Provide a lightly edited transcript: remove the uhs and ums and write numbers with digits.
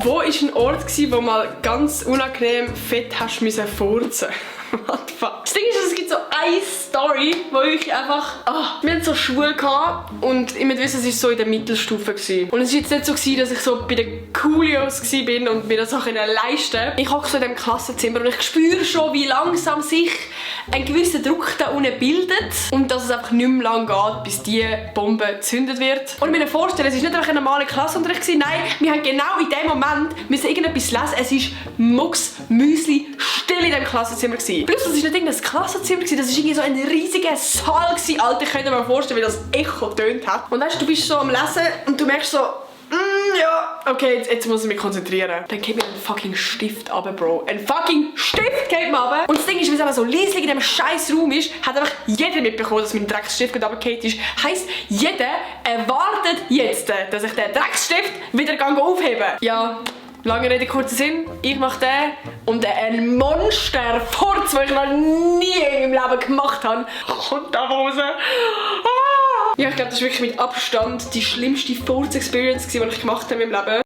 Wo war ein Ort, wo mal ganz unangenehm fett hast müssen furzen? What the fuck? Das Ding ist, es gibt so eine Story, wo ich einfach... wir hatten so Schule gehabt und ich muss wissen, es war so in der Mittelstufe. Und es war jetzt nicht so, dass ich so bei den Coolios war und mir das auch leisten konnte. Ich hocke so in diesem Klassenzimmer und ich spüre schon, wie langsam sich ein gewisser Druck da unten bildet und dass es einfach nicht mehr lange geht, bis die Bombe gezündet wird. Und ich mir vorstellen, es war nicht einfach ein normaler Klassenunterricht, nein, wir haben genau in dem Moment irgendetwas lesen. Es war Mucks, Müsli, still in diesem Klassenzimmer. Plus, das war nicht irgendein Klassenzimmer, das war irgendwie so ein riesiger Saal. Alter, ich könnte mir vorstellen, wie das Echo tönt hat. Und weißt, du bist so am Lesen und du merkst so, ja, okay, jetzt muss ich mich konzentrieren. Dann geht mir ein fucking Stift runter, Bro. Ein fucking Stift geht mir runter. Und das Ding ist, weil es einfach so leislich in diesem scheiß Raum ist, hat einfach jeder mitbekommen, dass mein Drecksstift runtergefallen ist. Heisst, jeder erwartet jetzt, dass ich den Drecksstift wieder aufheben kann. Ja. Lange Rede, kurzer Sinn. Ich mache den und ein Monster-Furz, den ich noch nie in meinem Leben gemacht habe, kommt da raus. Ja, ich glaube, das ist wirklich mit Abstand die schlimmste Furz-Experience, die ich gemacht habe in meinem Leben.